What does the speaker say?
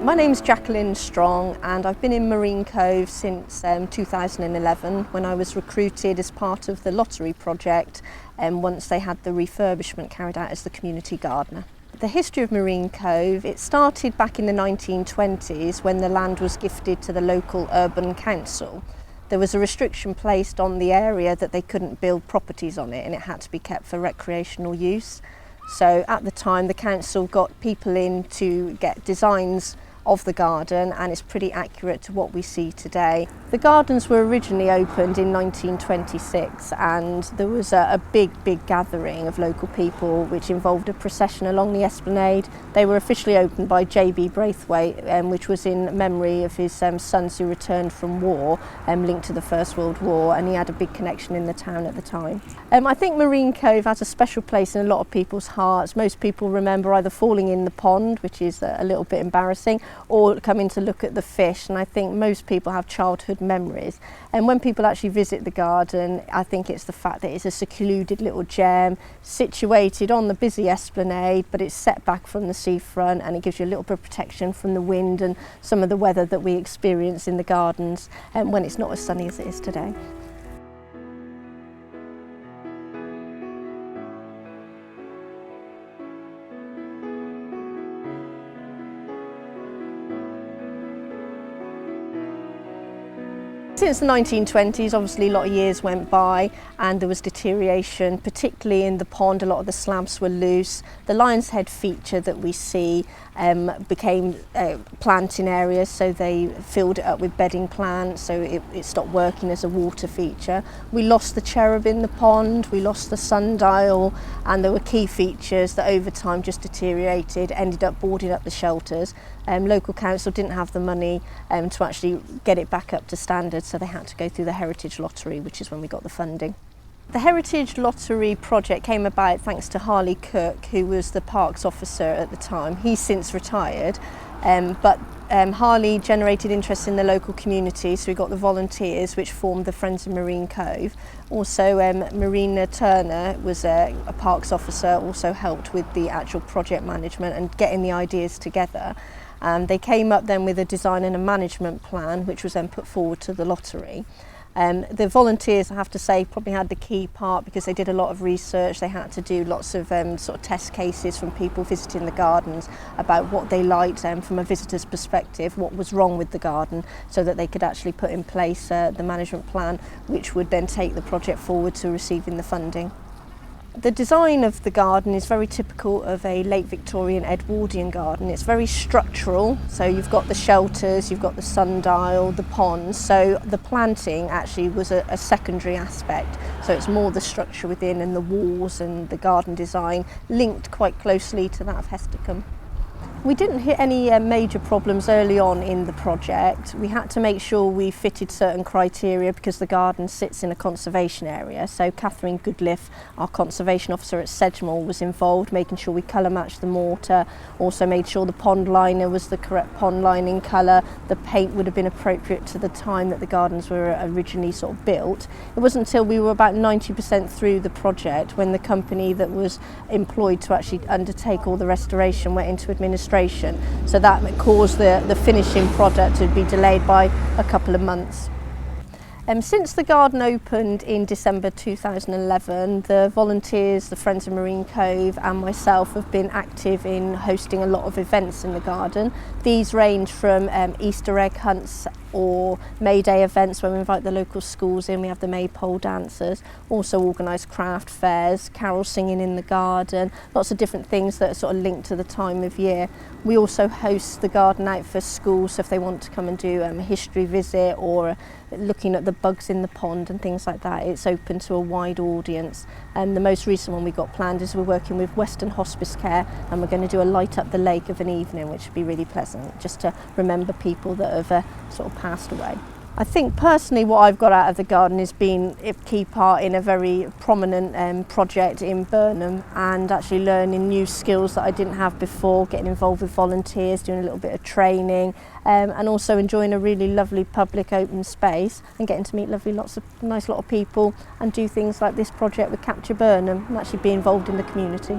My name's Jacqueline Strong and I've been in Marine Cove since 2011 when I was recruited as part of the lottery project once they had the refurbishment carried out as the community gardener. The history of Marine Cove, it started back in the 1920s when the land was gifted to the local urban council. There was a restriction placed on the area that they couldn't build properties on it and it had to be kept for recreational use. So at the time the council got people in to get designs of the garden and it's pretty accurate to what we see today. The gardens were originally opened in 1926 and there was a big gathering of local people which involved a procession along the esplanade. They were officially opened by J.B. Braithwaite, which was in memory of his sons who returned from war, linked to the First World War, and he had a big connection in the town at the time. I think Marine Cove has a special place in a lot of people's hearts. Most people remember either falling in the pond, which is a little bit embarrassing, or coming to look at the fish, and I think most people have childhood memories. And when people actually visit the garden, I think it's the fact that it's a secluded little gem situated on the busy esplanade, but it's set back from the seafront and it gives you a little bit of protection from the wind and some of the weather that we experience in the gardens when it's not as sunny as it is today. Since the 1920s, obviously a lot of years went by and there was deterioration, particularly in the pond. A lot of the slabs were loose. The Lion's Head feature that we see became planting areas, so they filled it up with bedding plants, so it stopped working as a water feature. We lost the cherub in the pond, we lost the sundial, and there were key features that over time just deteriorated, ended up boarding up the shelters. Local council didn't have the money to actually get it back up to standard, so they had to go through the Heritage Lottery, which is when we got the funding. The Heritage Lottery project came about thanks to Harley Cook, who was the parks officer at the time. He's since retired, but Harley generated interest in the local community, so we got the volunteers which formed the Friends of Marine Cove. Also Marina Turner was a parks officer, also helped with the actual project management and getting the ideas together. They came up then with a design and a management plan which was then put forward to the lottery. The volunteers, I have to say, probably had the key part because they did a lot of research. They had to do lots of sort of test cases from people visiting the gardens about what they liked from a visitor's perspective, what was wrong with the garden, so that they could actually put in place the management plan which would then take the project forward to receiving the funding. The design of the garden is very typical of a late Victorian Edwardian garden. It's very structural, so you've got the shelters, you've got the sundial, the ponds, so the planting actually was a secondary aspect. So it's more the structure within and the walls and the garden design linked quite closely to that of Hestercombe. We didn't hit any major problems early on in the project. We had to make sure we fitted certain criteria because the garden sits in a conservation area. So Catherine Goodliff, our conservation officer at Sedgemoor, was involved, making sure we colour matched the mortar, also made sure the pond liner was the correct pond lining colour, the paint would have been appropriate to the time that the gardens were originally sort of built. It wasn't until we were about 90% through the project when the company that was employed to actually undertake all the restoration went into administration. So that caused the finishing product to be delayed by a couple of months. Since the garden opened in December 2011, the volunteers, the Friends of Marine Cove and myself have been active in hosting a lot of events in the garden. These range from Easter egg hunts or May Day events where we invite the local schools in. We have the maypole dancers, also organised craft fairs, carol singing in the garden, lots of different things that are sort of linked to the time of year. We also host the garden out for schools, so if they want to come and do a history visit or looking at the bugs in the pond and things like that, it's open to a wide audience. And the most recent one we got planned is we're working with Western Hospice Care and we're going to do a light up the lake of an evening, which would be really pleasant, just to remember people that have sort of passed away. I think personally what I've got out of the garden has been a key part in a very prominent project in Burnham, and actually learning new skills that I didn't have before, getting involved with volunteers, doing a little bit of training, and also enjoying a really lovely public open space and getting to meet lots of nice lot of people and do things like this project with Capture Burnham and actually be involved in the community.